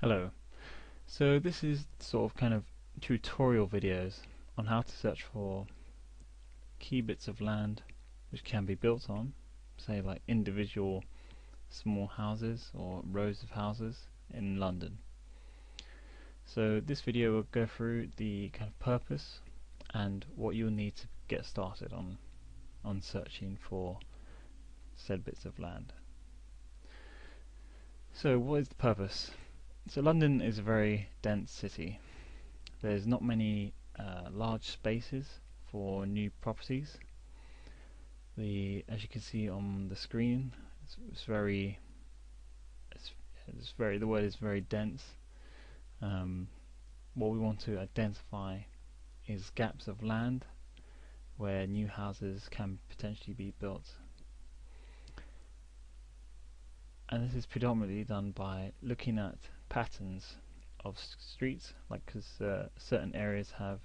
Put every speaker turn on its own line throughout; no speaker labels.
Hello. So this is sort of kind of tutorial videos on how to search for key bits of land which can be built on, say like individual small houses or rows of houses in London. So this video will go through the kind of purpose and what you'll need to get started on searching for said bits of land. So what is the purpose? So London is a very dense city. There's not many large spaces for new properties. As you can see on the screen, the word is very dense. What we want to identify is gaps of land where new houses can potentially be built. And this is predominantly done by looking at patterns of streets, like because certain areas have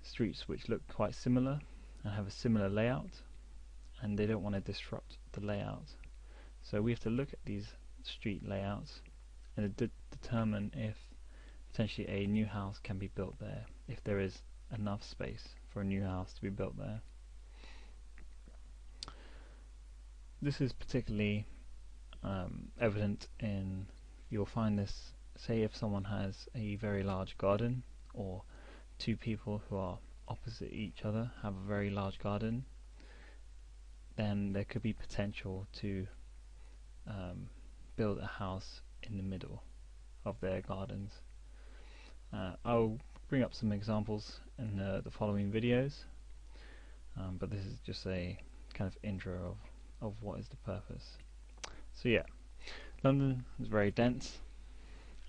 streets which look quite similar and have a similar layout, and they don't want to disrupt the layout. So we have to look at these street layouts and determine if potentially a new house can be built there, if there is enough space for a new house to be built there. This is particularly evident in, you'll find this, say if someone has a very large garden, or two people who are opposite each other have a very large garden, then there could be potential to build a house in the middle of their gardens. I'll bring up some examples in the following videos, but this is just a kind of intro of what is the purpose. So yeah, London is very dense,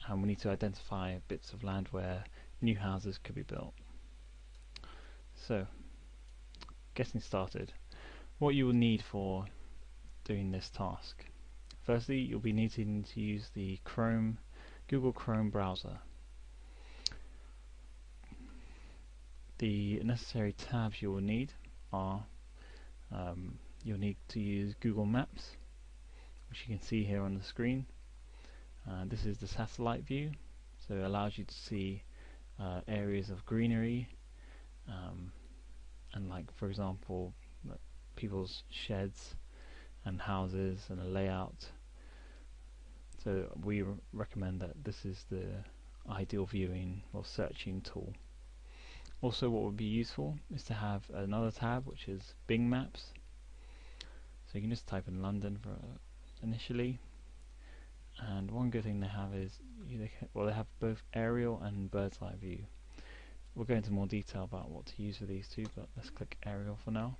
and we need to identify bits of land where new houses could be built. So, getting started, what you will need for doing this task. Firstly, you'll be needing to use the Google Chrome browser. The necessary tabs you will need are, you'll need to use Google Maps, which you can see here on the screen. This is the satellite view, so it allows you to see areas of greenery, and like for example people's sheds and houses and a layout. So we recommend that this is the ideal viewing or searching tool. Also, what would be useful is to have another tab which is Bing Maps. So you can just type in London for initially, and one good thing they have is they have both aerial and bird's eye view. We'll go into more detail about what to use for these two, but let's click aerial for now.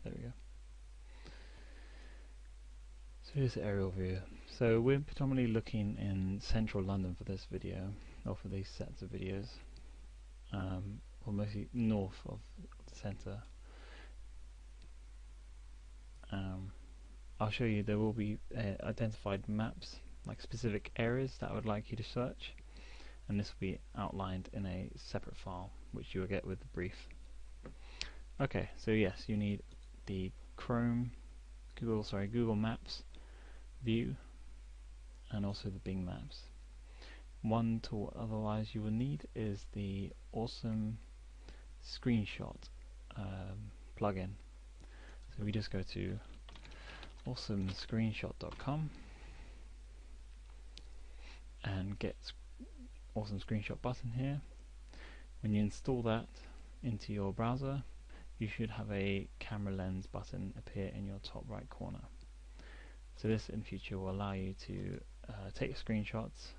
There we go. So here's the aerial view. So we're predominantly looking in central London for this video, or for these sets of videos, or mostly north of the centre. I'll show you, there will be identified maps, like specific areas that I would like you to search, and this will be outlined in a separate file which you will get with the brief. Okay, so yes, you need the Google Maps view, and also the Bing Maps. One tool otherwise you will need is the Awesome Screenshot plugin. So we just go to awesomescreenshot.com and get Awesome Screenshot button here. When you install that into your browser, you should have a camera lens button appear in your top right corner. So this in future will allow you to take screenshots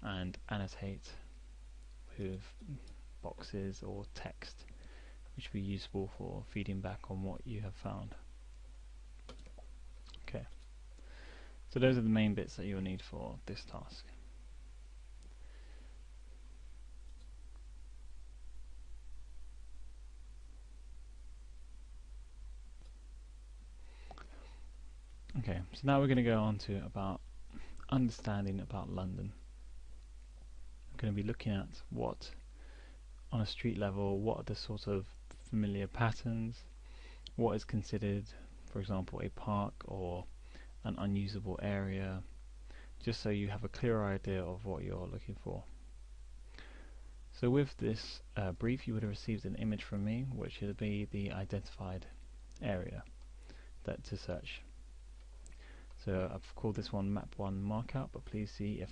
and annotate with boxes or text, which will be useful for feeding back on what you have found. Okay, so those are the main bits that you'll need for this task. Okay, so now we're going to go on to about understanding about London. I'm going to be looking at what, on a street level, what are the sort of familiar patterns, what is considered, for example a park or an unusable area, just so you have a clear idea of what you're looking for. So with this brief, you would have received an image from me, which would be the identified area to search. So I've called this one map 1 markout, but please see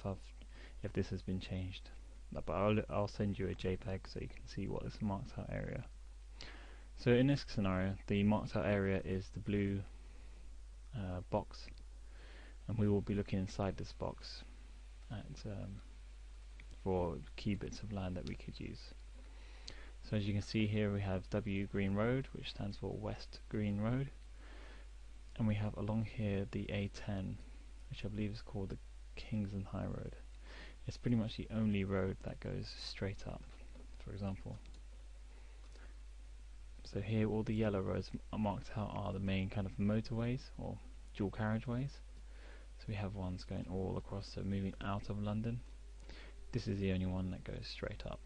if this has been changed. But I'll send you a JPEG so you can see what is marked out area. So in this scenario, the marked out area is the blue box, and we will be looking inside this box at for key bits of land that we could use. So as you can see here, we have W Green Road, which stands for West Green Road, and we have along here the A10, which I believe is called the Kingsland High Road. It's pretty much the only road that goes straight up, for example. So here all the yellow roads marked out are the main kind of motorways or dual carriageways. So we have ones going all across, so moving out of London. This is the only one that goes straight up,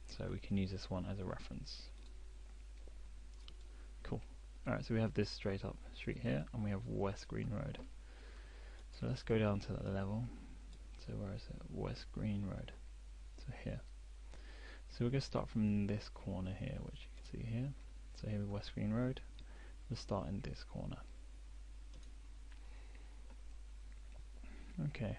so we can use this one as a reference. Cool. Alright, so we have this straight up street here, and we have West Green Road. So let's go down to that level. So where is it? West Green Road. So here. So we're going to start from this corner here, which you can see here. So here with West Green Road. We'll start in this corner. Okay.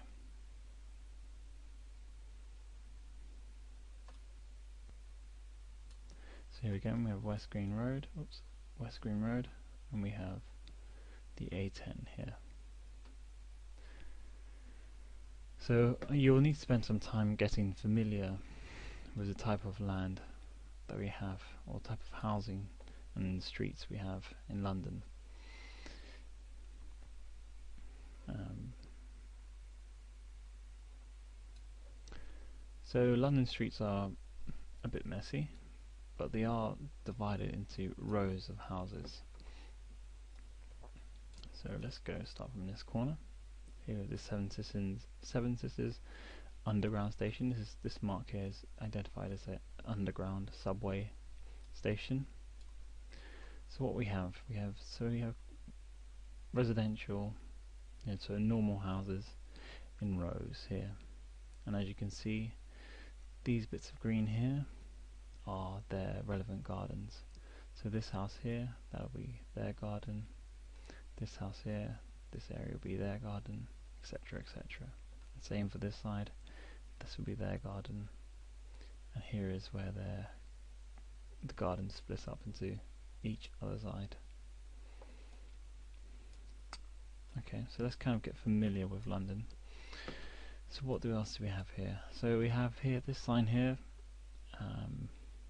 So here we go, we have West Green Road, West Green Road, and we have the A10 here. So you'll need to spend some time getting familiar with the type of land that we have, or type of housing and streets we have in London. So London streets are a bit messy, but they are divided into rows of houses. So let's go start from this corner. Here is the Seven Sisters underground station. This mark here is identified as an underground subway station. So what we have residential, so normal houses in rows here, and as you can see, these bits of green here are their relevant gardens. So this house here, that'll be their garden. This house here, this area will be their garden, etc., etc. Same for this side. This will be their garden, and here is where the garden splits up into each other side. Okay, so let's kind of get familiar with London. So what else do we have here? So we have here this sign here.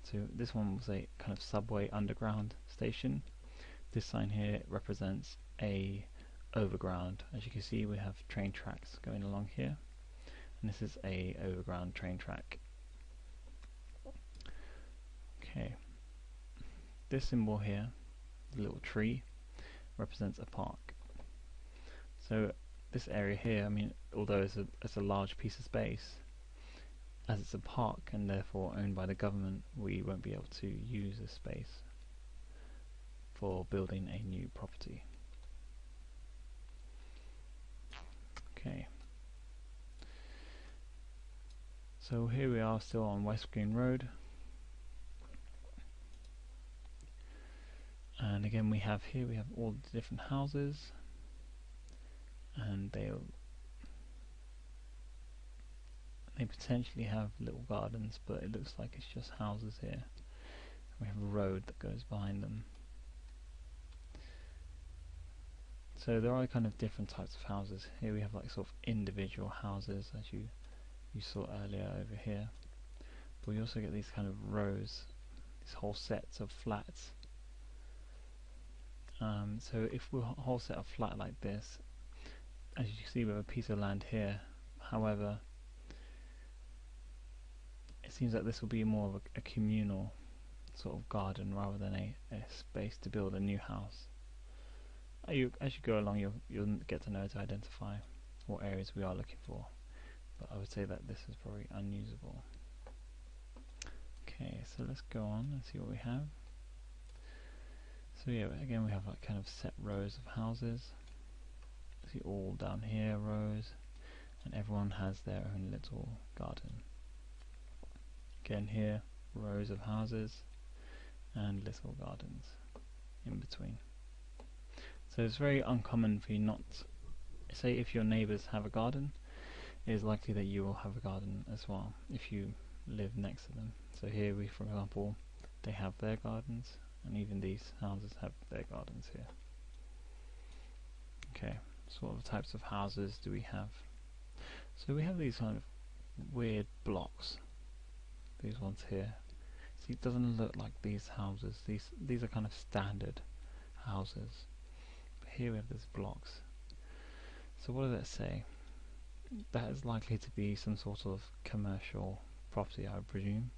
So this one was a kind of subway underground station. This sign here represents a overground. As you can see, we have train tracks going along here, and this is a overground train track. Okay, this symbol here, the little tree, represents a park. So this area here, I mean, although it's a large piece of space, as it's a park and therefore owned by the government, we won't be able to use this space for building a new property. Okay. So here we are still on West Green Road. And again we have all the different houses, and they potentially have little gardens, but it looks like it's just houses here. We have a road that goes behind them. So there are kind of different types of houses. Here we have like sort of individual houses, as you saw earlier over here. But we also get these kind of rows, these whole sets of flats. So if we're a whole set of flat like this, as you can see we have a piece of land here, however it seems like this will be more of a communal sort of garden rather than a space to build a new house. As you go along, you'll get to know to identify what areas we are looking for, but I would say that this is probably unusable. Okay, so let's go on and see what we have. So yeah, again we have like kind of set rows of houses. See all down here rows, and everyone has their own little garden. Again here, rows of houses and little gardens in between. So it's very uncommon for you not, say if your neighbours have a garden, it is likely that you will have a garden as well if you live next to them. So here we, for example, they have their gardens, and even these houses have their gardens here. Okay, so what types of houses do we have? So we have these kind of weird blocks, these ones here. See, it doesn't look like these houses. These are kind of standard houses. But here we have these blocks. So what does that say? That is likely to be some sort of commercial property, I would presume.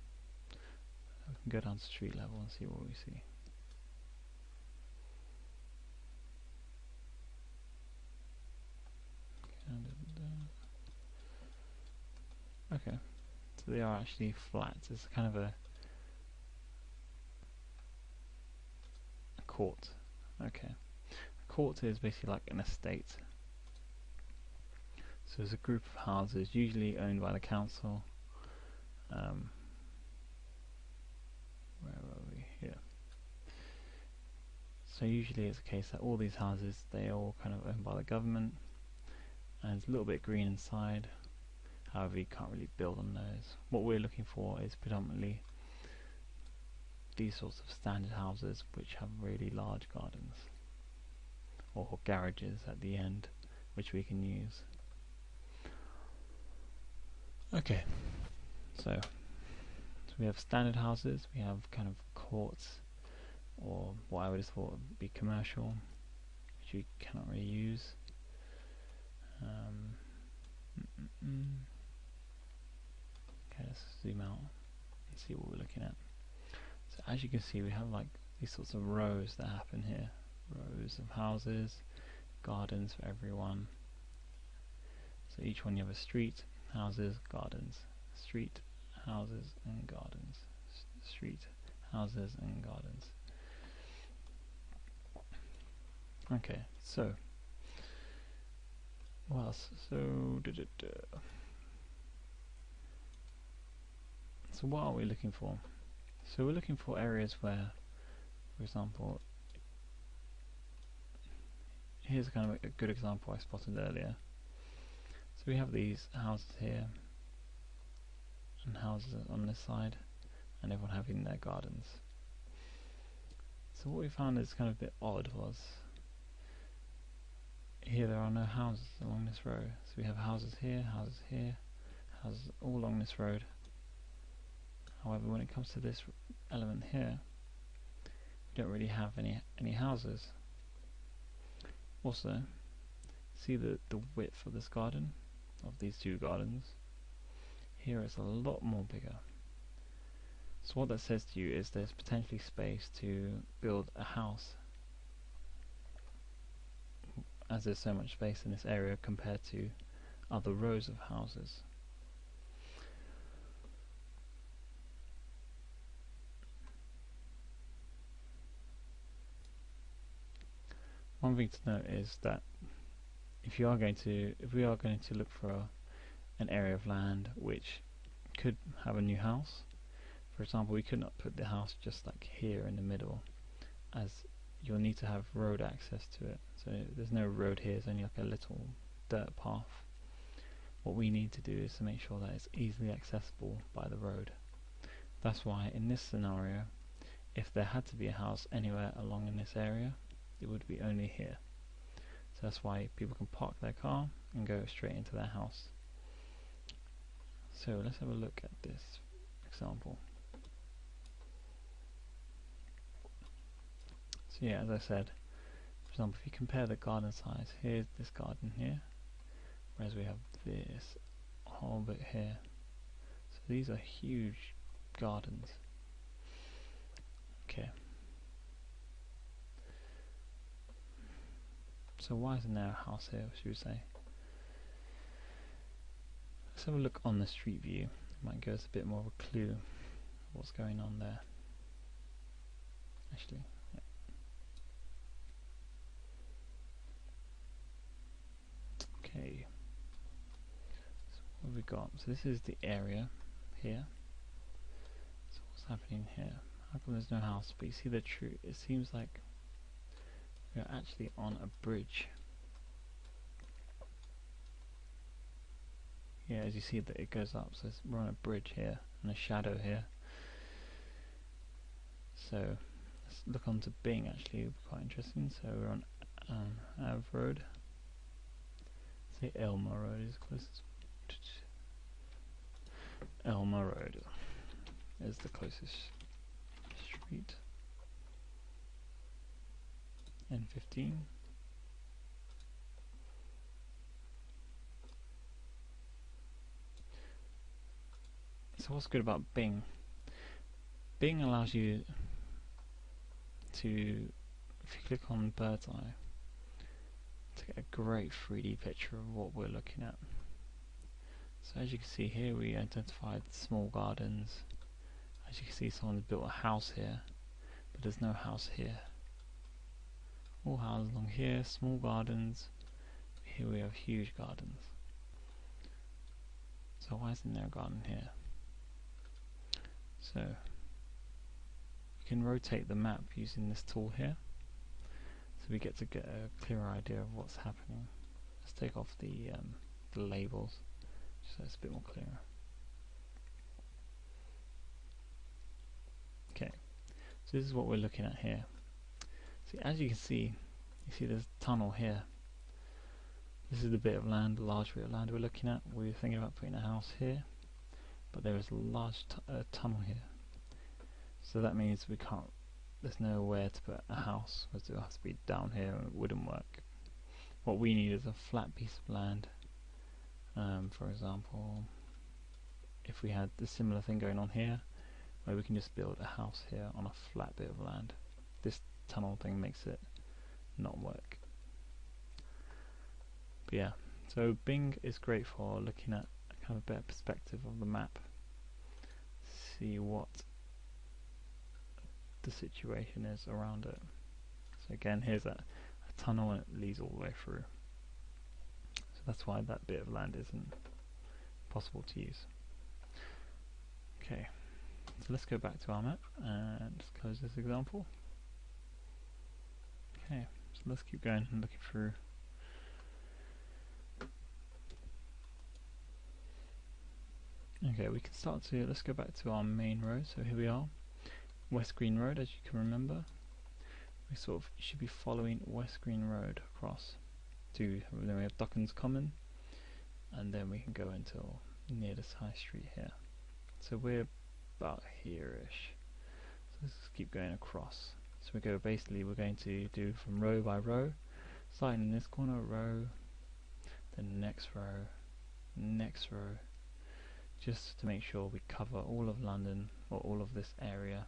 We can go down to street level and see what we see. Okay, so they are actually flat. It's kind of a court. Okay, a court is basically like an estate. So it's a group of houses, usually owned by the council. Where are we? Here. So usually it's the case that all these houses, they're all kind of owned by the government, and it's a little bit green inside. However, you can't really build on those. What we're looking for is predominantly these sorts of standard houses which have really large gardens, or garages at the end, which we can use. Okay, so we have standard houses, we have kind of courts, or what I would have thought would be commercial, which we cannot really use. Okay, let's zoom out and see what we're looking at. So as you can see, we have like these sorts of rows that happen here. Rows of houses, gardens for everyone. So each one you have a street, houses, gardens. Street, houses and gardens. Street, houses and gardens. Okay, so what else? So what are we looking for? So we're looking for areas where, for example, here's kind of a good example I spotted earlier. So we have these houses here and houses on this side, and everyone having their gardens. So what we found is kind of a bit odd was, here there are no houses along this row. So we have houses here, houses all along this road. However, when it comes to this element here, we don't really have any houses. Also, see the width of this garden, of these two gardens. Here it's a lot more bigger. So what that says to you is there's potentially space to build a house, as there's so much space in this area compared to other rows of houses. One thing to note is that if we are going to look for an area of land which could have a new house, for example, we could not put the house just like here in the middle, as you'll need to have road access to it. So there's no road here, it's only like a little dirt path. What we need to do is to make sure that it's easily accessible by the road. That's why in this scenario, if there had to be a house anywhere along in this area, it would be only here. So that's why people can park their car and go straight into their house. So let's have a look at this example. So yeah, as I said, for example, if you compare the garden size, here's this garden here, whereas we have this whole bit here. So these are huge gardens. Okay. So why isn't there a house here, should we say? Let's have a look on the street view. It might give us a bit more of a clue of what's going on there. Actually, yeah. we got? So this is the area here. So what's happening here? How come there's no house? But you see the true, it seems like we're actually on a bridge. Yeah, as you see that it goes up, so we're on a bridge here and a shadow here. So let's look onto Bing. Actually, it'll be quite interesting. So we're on Ave Road. Say Elmer Road is closest. Elmer Road is the closest street. N15. So what's good about Bing? Bing allows you to, if you click on Bird's Eye, to get a great 3D picture of what we're looking at. So as you can see here, we identified small gardens. As you can see, someone's built a house here, but there's no house here. All houses along here, small gardens. Here we have huge gardens. So why isn't there a garden here? So you can rotate the map using this tool here, so we get to get a clearer idea of what's happening. Let's take off the labels, so it's a bit more clearer. Okay, so this is what we're looking at here. So as you can see, there's a tunnel here. This is the bit of land, the large bit of land we're looking at. We were thinking about putting a house here, but there is a large tunnel here. So that means we can't, there's nowhere to put a house, because it has to be down here and it wouldn't work. What we need is a flat piece of land. For example, if we had the similar thing going on here, where we can just build a house here on a flat bit of land. This tunnel thing makes it not work. But yeah, so Bing is great for looking at a kind of better perspective of the map. See what the situation is around it. So again, here's a tunnel and it leads all the way through. So that's why that bit of land isn't possible to use. Okay, so let's go back to our map and just close this example. Okay, so let's keep going and looking through. Okay, we can start to, let's go back to our main road. So here we are, West Green Road, as you can remember. We sort of should be following West Green Road across to, then we have Duckens Common, and then we can go until near this high street here. So we're about here-ish. So let's just keep going across. So we go, basically we're going to do from row by row, starting in this corner, row, then next row, just to make sure we cover all of London, or all of this area.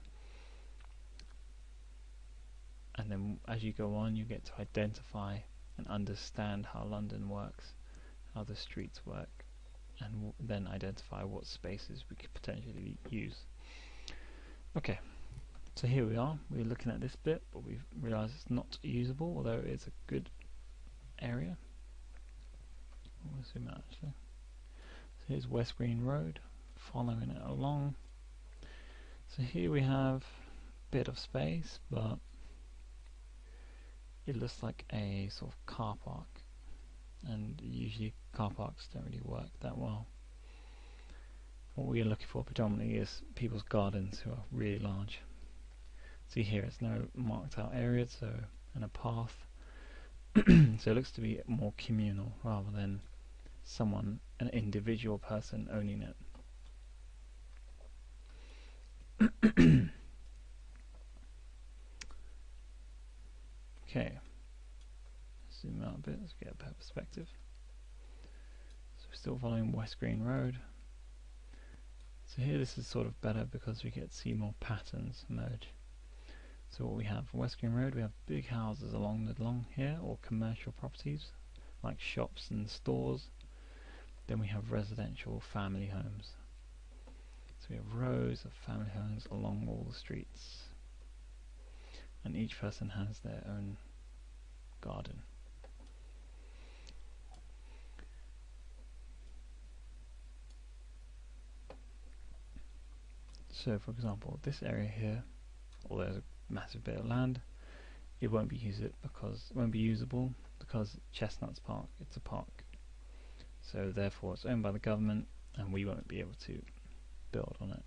And then as you go on, you get to identify and understand how London works, how the streets work, and then identify what spaces we could potentially use. Okay, so here we are, we're looking at this bit, but we've realised it's not usable, although it's a good area. We'll zoom out actually. So here's West Green Road, following it along. So here we have a bit of space, but it looks like a sort of car park, and usually car parks don't really work that well. What we are looking for predominantly is people's gardens who are really large. See here, it's no marked out area, so, and a path. So it looks to be more communal rather than someone, an individual person owning it. Okay, zoom out a bit, let's get a better perspective. So we're still following West Green Road. So here this is sort of better because we get to see more patterns emerge. So what we have, West Green Road, we have big houses along here, or commercial properties, like shops and stores. Then we have residential family homes. So we have rows of family homes along all the streets. And each person has their own garden. So for example, this area here, although there's a massive bit of land, it won't be usable because Chestnuts Park, it's a park. So therefore it's owned by the government and we won't be able to build on it.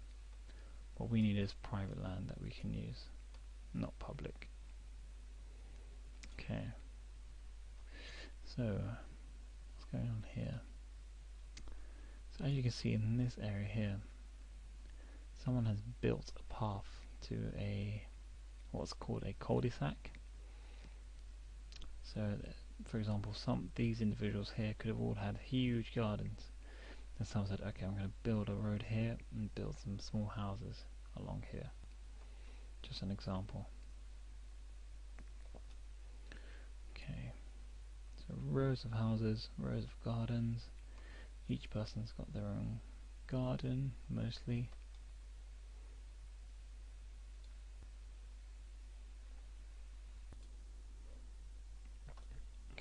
What we need is private land that we can use, not public. Okay. So what's going on here? So as you can see in this area here, someone has built a path to what's called a cul-de-sac. So for example, these individuals here could have all had huge gardens, and someone said, okay, I'm going to build a road here and build some small houses along here. Just an example. Okay, so rows of houses, rows of gardens. Each person's got their own garden, mostly.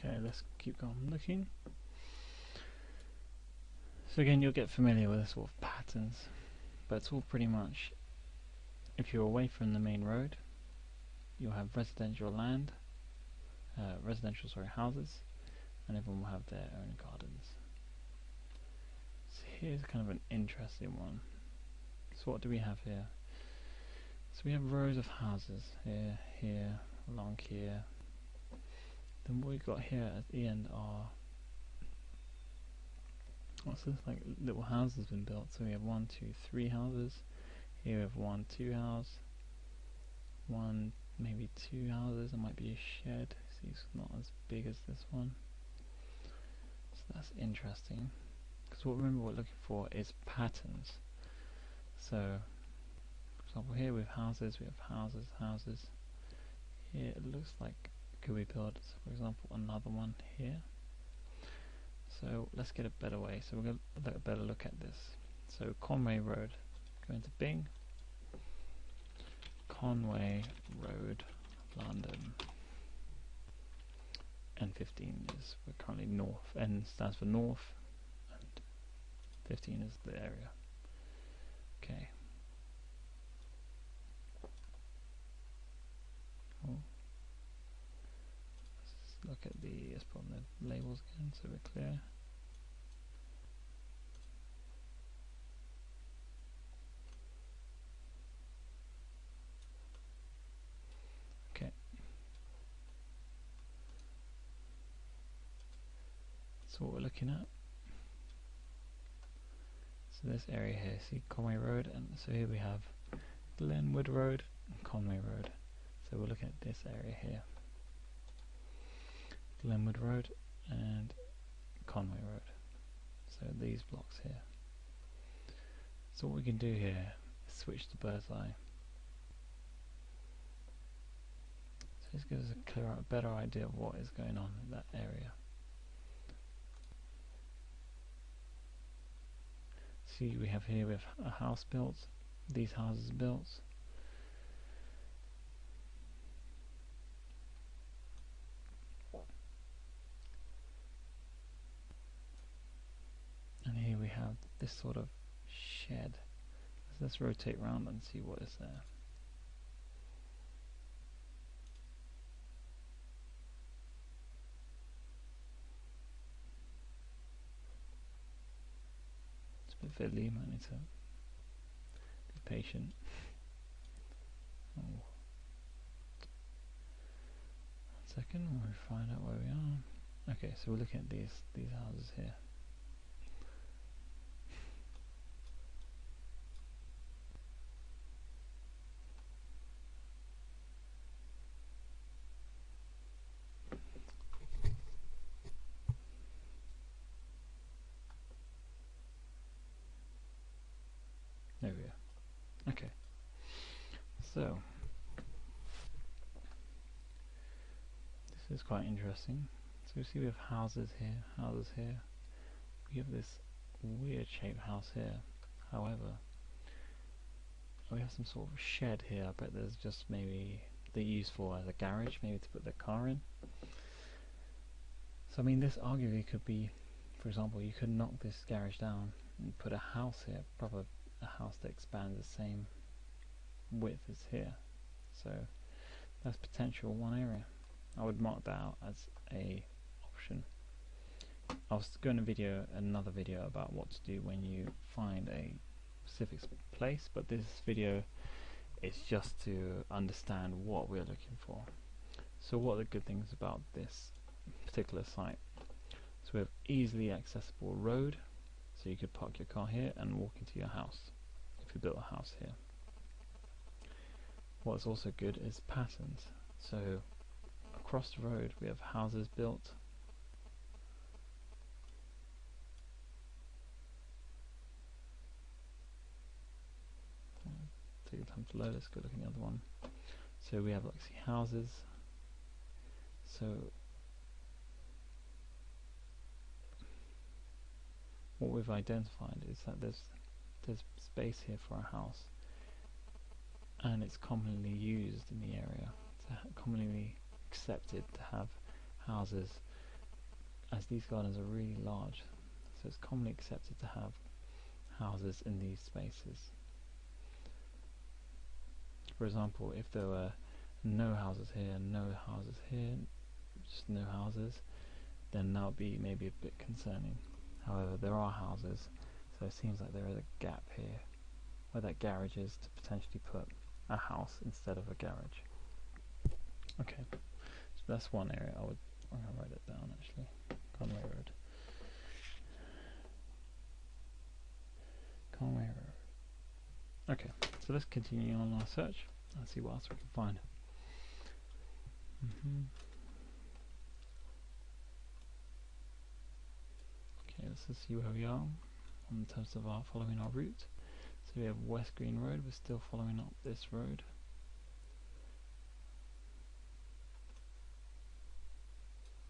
Okay, let's keep on looking. So again, you'll get familiar with the sort of patterns, but it's all pretty much, if you're away from the main road, you'll have residential land, houses, and everyone will have their own gardens. So here's kind of an interesting one. So what do we have here? So we have rows of houses here, here, along here. Then what we've got here at the end are, what's this, like little houses been built. So we have 1, 2, 3 houses. Here we have 1, 2 house, 1, maybe 2 houses. There might be a shed. See, it's not as big as this one. So that's interesting. Because remember, what we're looking for is patterns. So, for example, here we have houses. We have houses, houses. Here it looks like could we build, so for example, another one here. So let's get a better way. So we're going to get a better look at this. So Conway Road, go into Bing. Conway Road, London. N15 is, we're currently north. N stands for north, and 15 is the area. Okay. Cool. Let's look at let's put on the labels again so we're clear. Okay. So what we're looking at. So this area here, see Conway Road, and so here we have Glenwood Road and Conway Road. So we're looking at this area here. Glenwood Road and Conway Road. So these blocks here. So what we can do here is switch to bird's eye. So this gives us a better idea of what is going on in that area. See, we have here, we have a house built, these houses built. And here we have this sort of shed. Let's rotate around and see what is there. It's a bit fiddly, might need to be patient. Oh. 1 second, we'll find out where we are. Okay, so we're looking at these houses here. There we are. Okay. So this is quite interesting. So you see we have houses here, houses here. We have this weird shaped house here. However, we have some sort of shed here. I bet there's just maybe they use for as a garage, maybe to put their car in. So I mean, this arguably could be, for example, you could knock this garage down and put a house here, a house that expands the same width is here. So that's potential one area. I would mark that out as a option. I'll go in another video about what to do when you find a specific place, but this video is just to understand what we're looking for. So what are the good things about this particular site? So we have easily accessible road, so you could park your car here and walk into your house if you built a house here. What's also good is patterns. So across the road we have houses built. Take your time to load. Let's go look at the other one. So we have houses. So what we've identified is that there's space here for a house, and it's commonly used in the area. It's commonly accepted to have houses, as these gardens are really large, so it's commonly accepted to have houses in these spaces. For example, if there were no houses here, no houses here, just no houses, then that would be maybe a bit concerning. However, there are houses, so it seems like there is a gap here where that garage is, to potentially put a house instead of a garage. Okay, so that's one area. I'm going to write it down actually. Conway Road. Conway Road. Okay, so let's continue on our search and see what else we can find. Okay, let's just see where we are in terms of following our route. So we have West Green Road. We're still following up this road.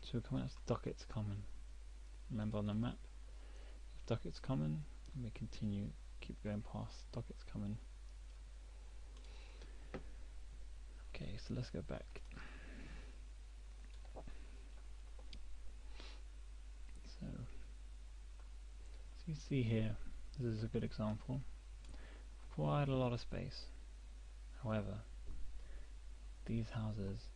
So we're coming up to Dockett's Common. Remember on the map, if Dockett's Common, and we continue, keep going past Dockett's Common. Okay, so let's go back. So you see here, this is a good example. Quite a lot of space. However, these houses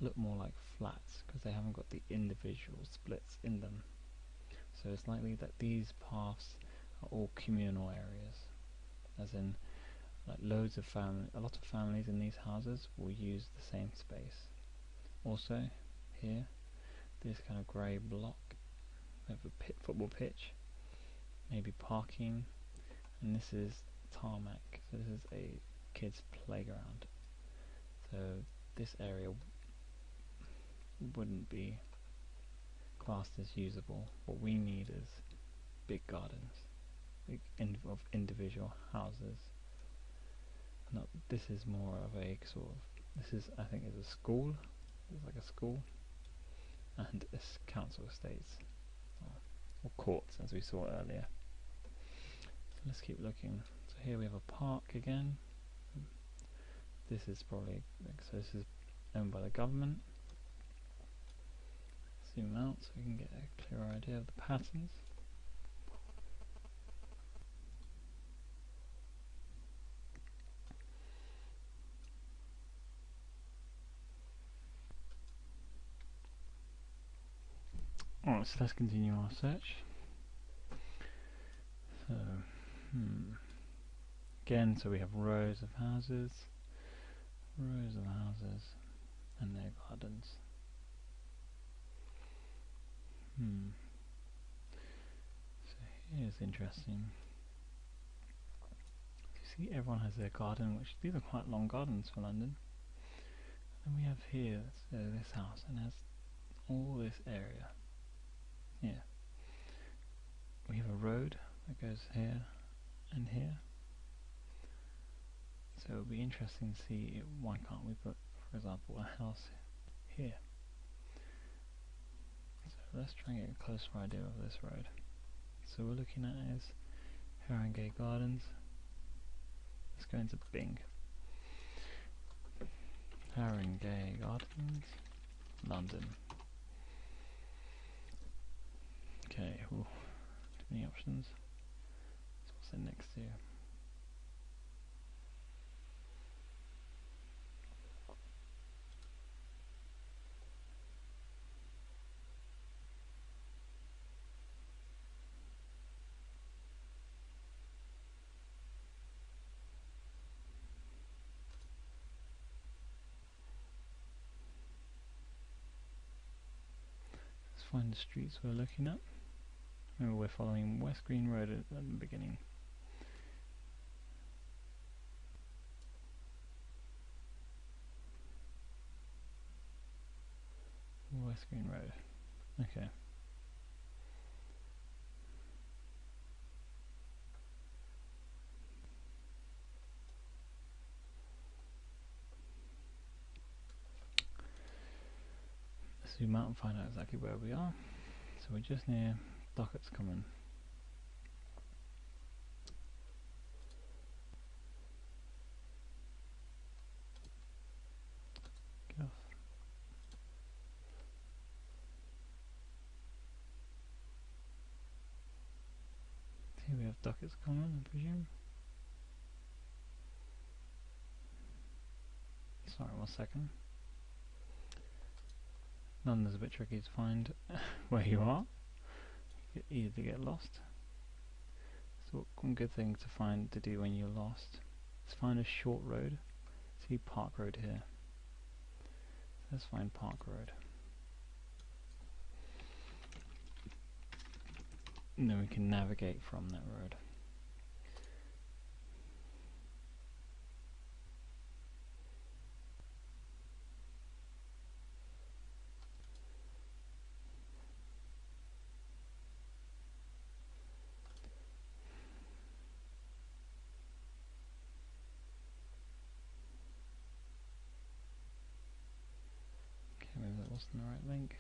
look more like flats because they haven't got the individual splits in them. So it's likely that these paths are all communal areas, as in like a lot of families in these houses will use the same space. Also here, this kind of grey block, we have a football pitch, maybe parking, and this is tarmac, so this is a kids playground. So this area wouldn't be classed as usable. What we need is big gardens, of individual houses. No, this is more of a sort of, this is, I think, is a school. It's like a school, and it's council estates or courts, as we saw earlier. So let's keep looking. So here we have a park again. This is probably, so this is owned by the government. Zoom out so we can get a clearer idea of the patterns. Alright, so let's continue our search. So, again, so we have rows of houses, and their gardens. So here's interesting. You see, everyone has their garden, which these are quite long gardens for London. And we have here, so this house, and it has all this area. Yeah. We have a road that goes here and here. So it would be interesting to see why can't we put, for example, a house here. So let's try and get a closer idea of this road. So we're looking at is Haringey Gardens. Let's go into Bing. Haringey Gardens, London. Okay, too many options. So what's it next to? find the streets we're looking at. Remember, we're following West Green Road at the beginning. West Green Road. Okay. Let's zoom out and find out exactly where we are. So we're just near Dockett's Common. Get off. Here we have Dockett's Common, I presume. Sorry, 1 second. London's a bit tricky to find where you are. Easy to get lost. So one good thing to do when you're lost is find a short road. See Park Road here. Let's find Park Road. And then we can navigate from that road. Okay, maybe that wasn't the right link.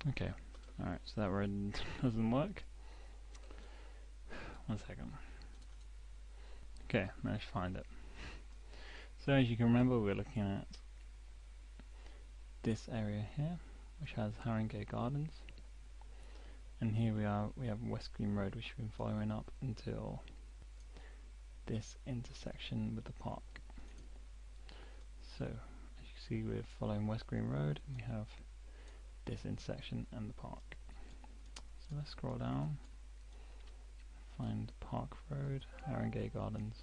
Okay, alright, so that road doesn't work. 1 second. Okay, managed to find it. So as you can remember, we're looking at this area here, which has Haringey Gardens. And here we have West Green Road, which we've been following up until this intersection with the park. So, as you can see, we're following West Green Road, and we have this intersection and the park. So let's scroll down, find Park Road, Haringey Gardens.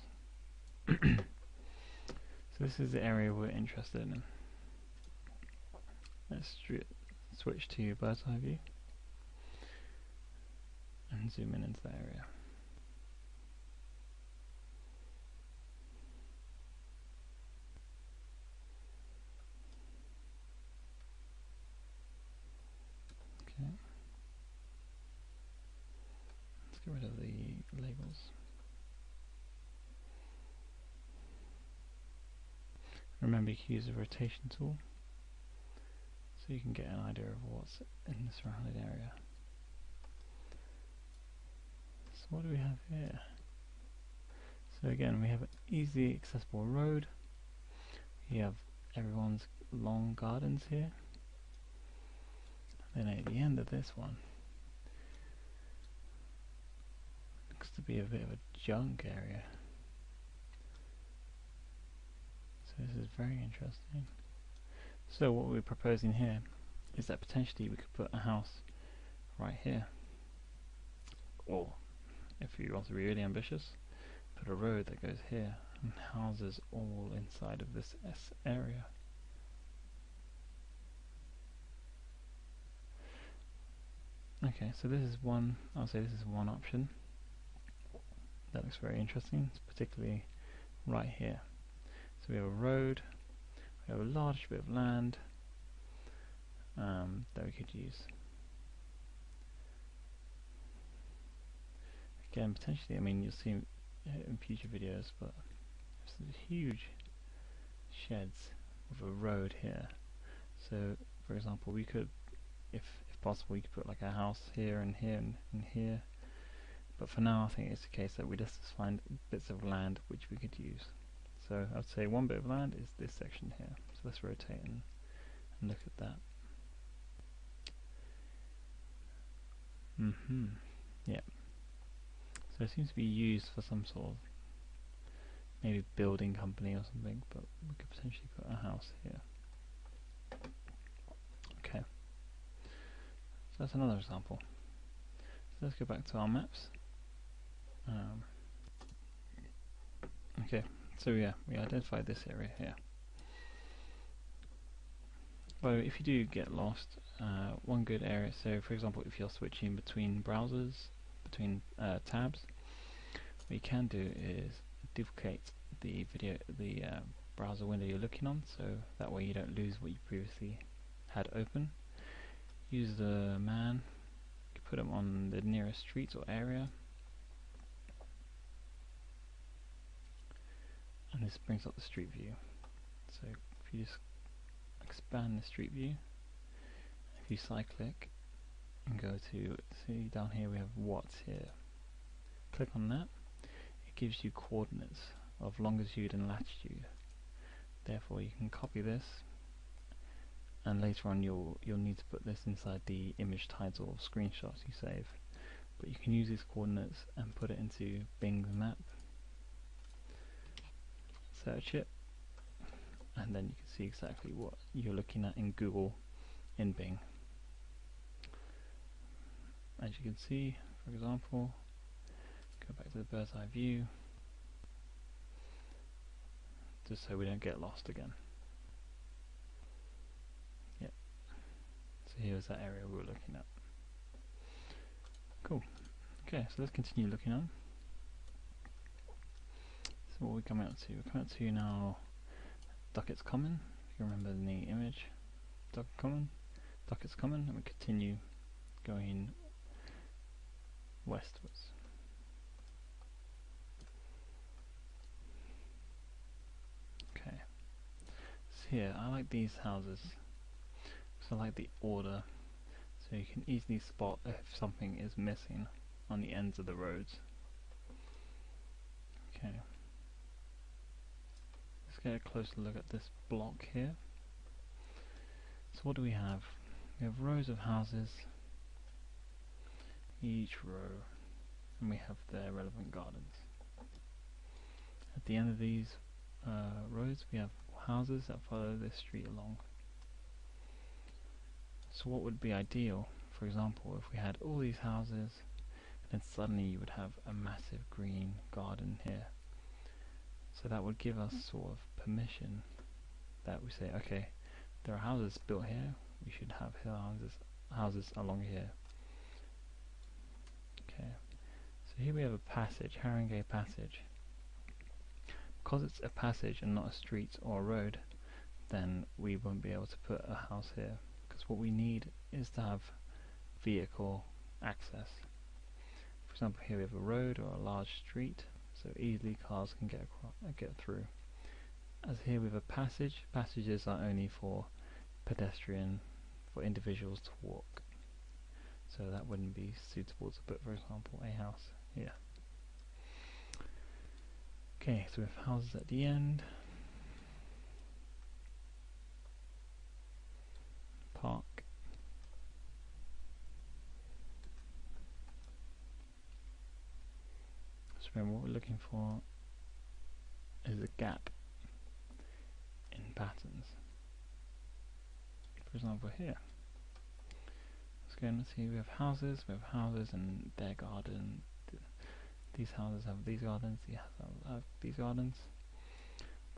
So this is the area we're interested in. Let's switch to bird's eye view and zoom in into that area. Okay. Let's get rid of the labels. Remember, you can use the rotation tool so you can get an idea of what's in the surrounding area. So what do we have here? So again, we have an easily accessible road. We have everyone's long gardens here. Then at the end of this one, looks to be a bit of a junk area. So this is very interesting. So what we're proposing here is that potentially we could put a house right here. Or, if you want to be really ambitious, put a road that goes here and houses all inside of this S area. Okay, so this is one, I'll say this is one option. That looks very interesting, it's particularly right here. So we have a road, we have a large bit of land that we could use. Again, potentially, I mean, you'll see in future videos, but there's huge sheds with a road here. So, for example, we could, if possible, we could put like a house here and here and here. But for now, I think it's the case that we just find bits of land which we could use. So I'd say one bit of land is this section here. So let's rotate and look at that. Yeah. So it seems to be used for some sort of maybe building company or something, but we could potentially put a house here. Okay. So that's another example. So let's go back to our maps. Okay, so yeah, we identified this area here. But if you do get lost, one good area, so for example if you're switching between browsers, between tabs, what you can do is duplicate the browser window you're looking on, so that way you don't lose what you previously had open. Use the man, put them on the nearest street or area, and this brings up the street view. So if you just expand the street view, if you side click and go to, see down here we have what's here, click on that, it gives you coordinates of longitude and latitude. Therefore you can copy this, and later on you'll need to put this inside the image title of screenshots you save. But you can use these coordinates and put it into Bing's map, search it, and then you can see exactly what you're looking at in Google in Bing. As you can see, for example, go back to the bird's eye view, just so we don't get lost again. Yep. So here's that area we were looking at. Cool. Okay, so let's continue looking on. So what are we coming up to? We're coming up to now Duckett's Common, if you remember in the image. Duckett's Common, and we continue going westwards. Okay. So here, I like these houses, because I like the order, so you can easily spot if something is missing on the ends of the roads. Okay. Let's get a closer look at this block here. So what do we have? We have rows of houses, each row, and we have their relevant gardens. At the end of these rows we have houses that follow this street along. So what would be ideal, for example, if we had all these houses, then suddenly you would have a massive green garden here. So that would give us sort of permission that we say, okay, there are houses built here, we should have houses along here. Okay, so here we have a passage, Haringey Passage. Because it's a passage and not a street or a road, then we won't be able to put a house here, because what we need is to have vehicle access. For example, here we have a road or a large street, so easily cars can get through. As here we have a passage, passages are only for pedestrian, for individuals to walk. So that wouldn't be suitable to put, for example, a house here. Okay, so we have houses at the end. Park. So remember, what we're looking for is a gap in patterns. For example, here. Let's go and see, we have houses and their garden. These houses have these gardens, these houses have these gardens.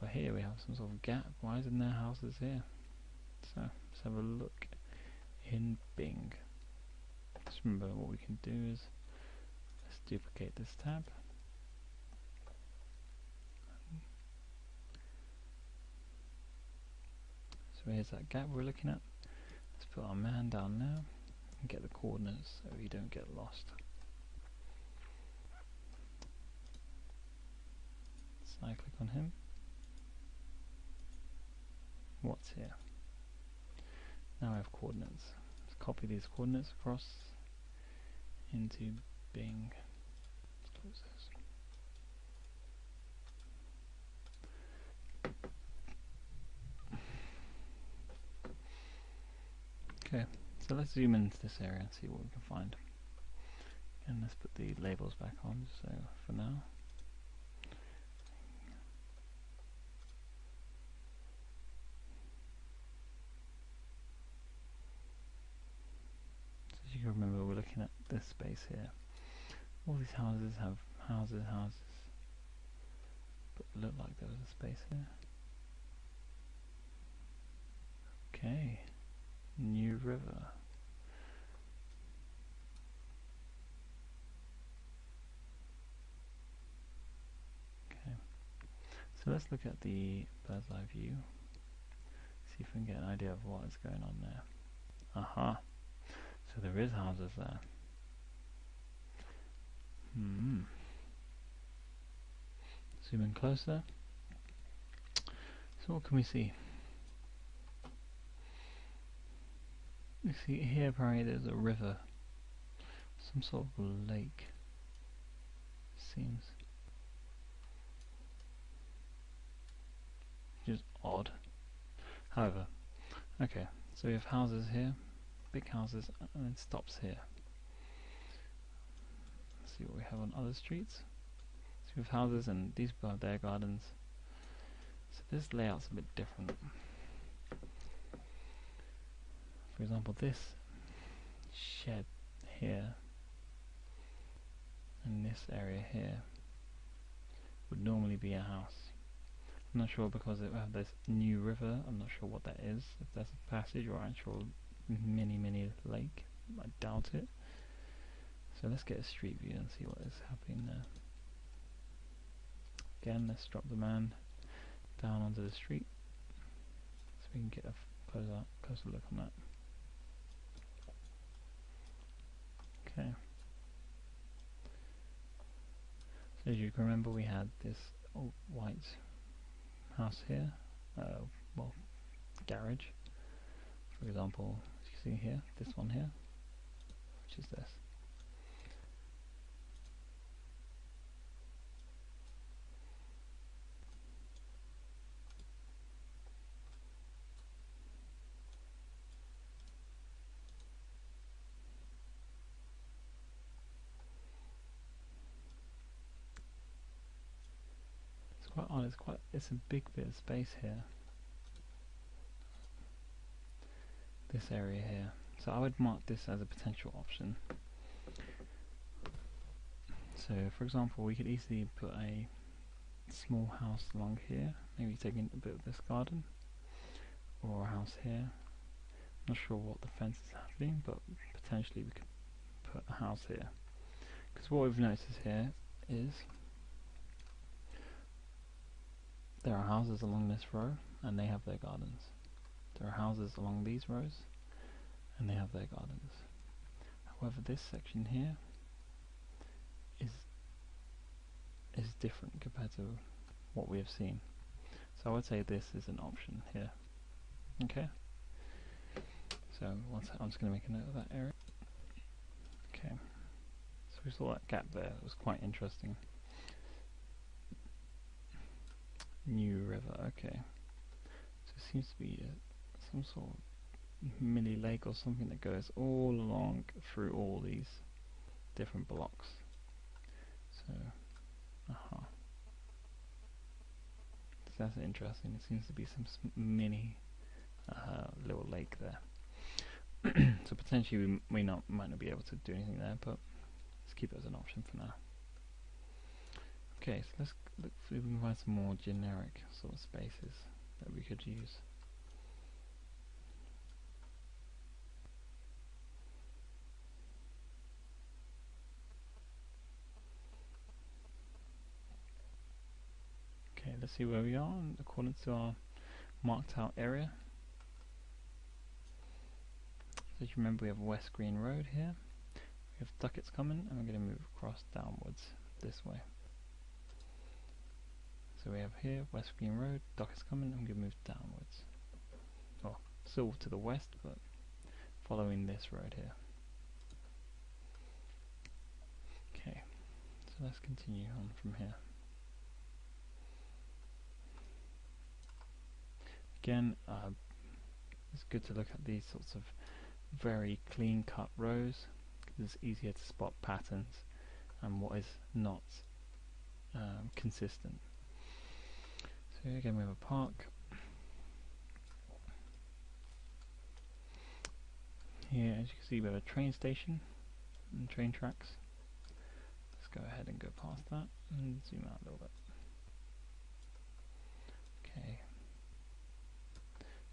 But here we have some sort of gap. Why isn't there houses here? So let's have a look in Bing. Just remember, what we can do is let's duplicate this tab. So here's that gap we're looking at. Let's put our man down now and get the coordinates so we don't get lost. So I click on him. What's here? Now I have coordinates. Let's copy these coordinates across into Bing. Let's close this. Okay, so let's zoom into this area and see what we can find. And let's put the labels back on, so for now. you remember, we're looking at this space here. All these houses have houses, but it looked like there was a space here. Okay, New River. Okay, so let's look at the bird's eye view. See if we can get an idea of what is going on there. Aha, so there is houses there. Zoom in closer. So what can we see? You see here apparently there's a river, some sort of lake, seems, which is odd. However, okay, so we have houses here, big houses, and it stops here. Let's see what we have on other streets. So we have houses and these are their gardens. So this layout's a bit different. For example, this shed here and this area here would normally be a house. I'm not sure because it have this New River. I'm not sure what that is. If that's a passage or actual mini lake, I doubt it. So let's get a street view and see what is happening there. Again, let's drop the man down onto the street so we can get a closer look on that. Okay. So as you can remember, we had this white house here, well, garage. For example, as you see here, this one here, which is this. Quite odd, it's a big bit of space here. This area here. So I would mark this as a potential option. So for example, we could easily put a small house along here, maybe taking a bit of this garden, or a house here. Not sure what the fence is having, but potentially we could put a house here. Because what we've noticed here is there are houses along this row, and they have their gardens. There are houses along these rows, and they have their gardens. However, this section here is different compared to what we have seen. So I would say this is an option here. Okay. So I'm just going to make a note of that area. Okay. So we saw that gap there. It was quite interesting. New River, okay. So it seems to be some sort of mini lake or something that goes all along through all these different blocks. So, so that's interesting. It seems to be some mini little lake there. So potentially we might not be able to do anything there, but let's keep it as an option for now. Okay, so let's look if we can find some more generic sort of spaces that we could use. Okay, let's see where we are according to our marked out area. So you remember we have West Green Road here. We have Duckett's Common, and we're going to move across downwards this way. So we have here West Green Road, Duckett's Common, and we're going to move downwards. Well, still to the west, but following this road here. Okay, so let's continue on from here. Again, it's good to look at these sorts of very clean cut rows because it's easier to spot patterns and what is not consistent. So again we have a park. here, as you can see, we have a train station and train tracks. Let's go ahead and go past that and zoom out a little bit. Okay.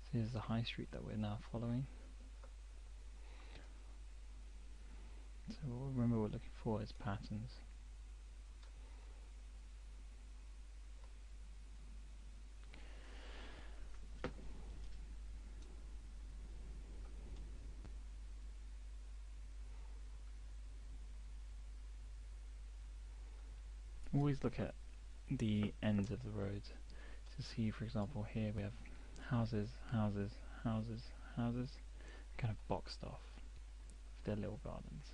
So here's the high street that we're now following. So remember, what we're looking for is patterns. Always look at the ends of the roads to see, for example, here we have houses, houses, houses, houses, kind of boxed off with their little gardens.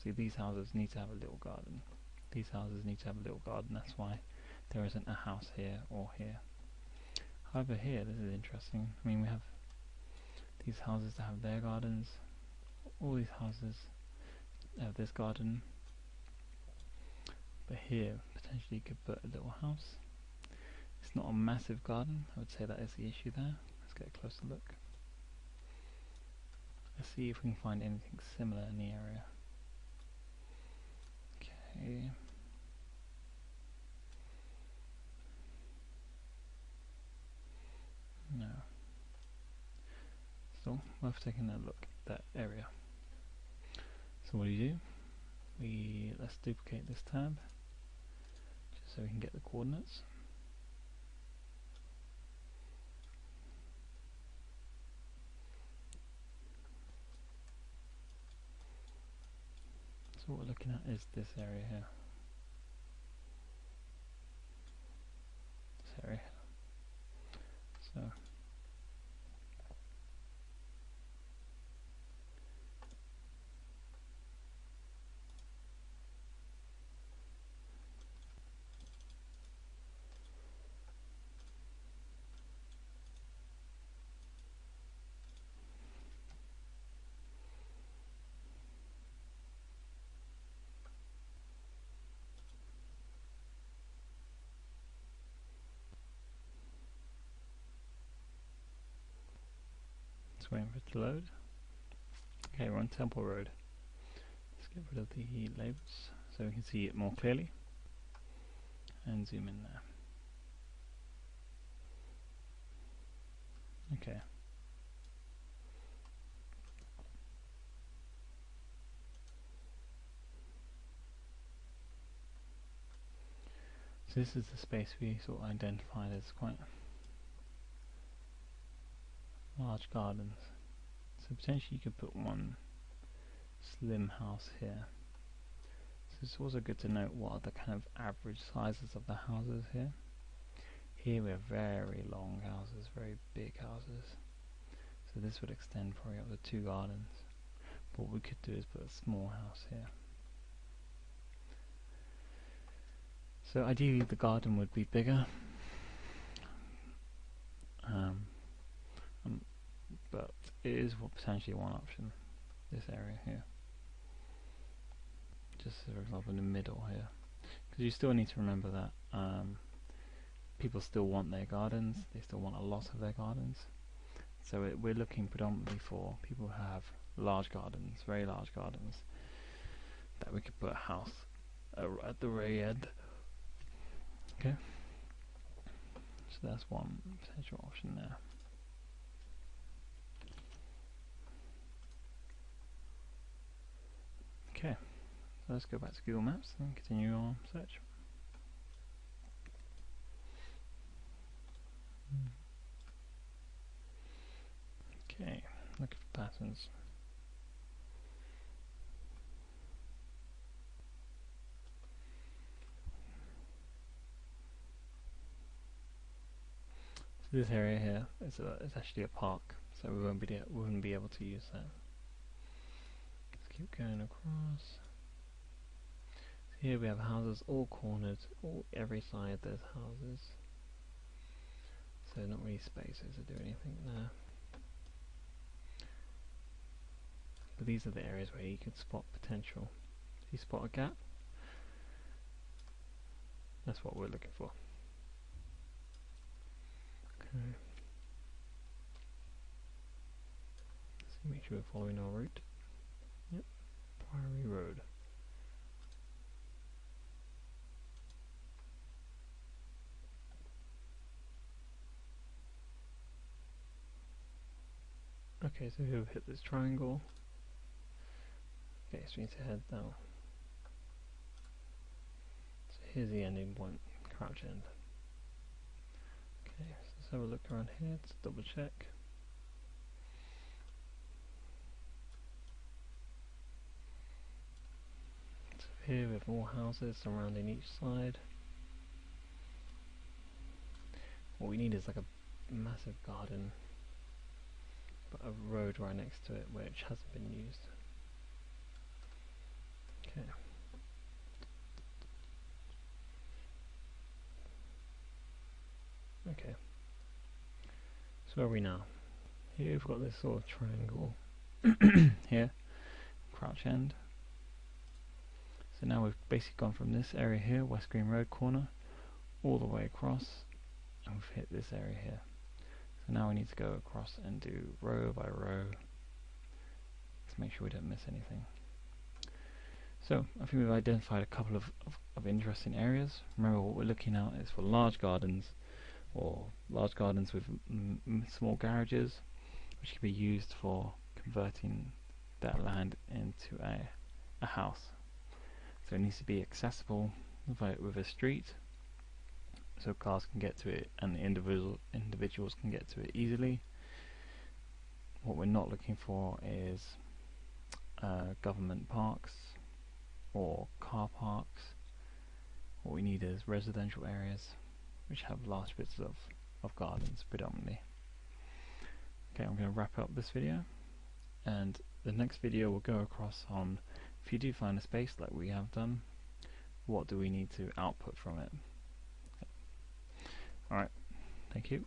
See, these houses need to have a little garden. These houses need to have a little garden. That's why there isn't a house here or here. However, here, this is interesting. I mean, we have these houses that have their gardens. All these houses have this garden. But here, potentially you could put a little house. It's not a massive garden. I would say that is the issue there. Let's get a closer look. Let's see if we can find anything similar in the area. Okay. No. Still worth taking a look at that area. So what do? Let's duplicate this tab just so we can get the coordinates. So what we're looking at is this area here. This area. So just waiting for it to load. Okay, we're on Temple Road. Let's get rid of the labels so we can see it more clearly and zoom in there. Okay. So this is the space we sort of identified as quite large gardens. So potentially you could put one slim house here. So it's also good to note what are the kind of average sizes of the houses here. Here we have very long houses, very big houses. So this would extend probably up to 2 gardens. But what we could do is put a small house here. So ideally the garden would be bigger. But it is potentially one option, this area here. Just for example in the middle here. Because you still need to remember that people still want their gardens, they still want a lot of their gardens. So we're looking predominantly for people who have large gardens, very large gardens, that we could put a house at the very end. Okay, so that's one potential option there. Okay, so let's go back to Google Maps and continue our search. Okay, looking for patterns. So this area here is actually a park, so we wouldn't be able to use that. Let's keep going across. So here we have houses all cornered, every side there's houses. So not really spaces to do anything there. But these are the areas where you can spot potential. If you spot a gap, that's what we're looking for. Okay. Let's make sure we're following our route. Priory Road. Okay, so here we've hit this triangle. Okay, so we need to head down. So here's the ending point, Crouch End. Okay, so let's have a look around here to double check. So here we have more houses surrounding each side. What we need is like a massive garden, but a road right next to it which hasn't been used. Okay. Okay. So where are we now? Here we've got this sort of triangle here, Crouch End. So now we've basically gone from this area here, West Green Road corner, all the way across, and we've hit this area here. So now we need to go across and do row by row to make sure we don't miss anything. So I think we've identified a couple of interesting areas. Remember, what we're looking at is for large gardens, or large gardens with small garages, which can be used for converting that land into a house. So it needs to be accessible with a street, so cars can get to it and individuals can get to it easily. What we're not looking for is government parks or car parks. What we need is residential areas which have large bits of gardens predominantly. Okay, I'm going to wrap up this video, and the next video will go across on, if you do find a space like we have done, what do we need to output from it. Alright, thank you.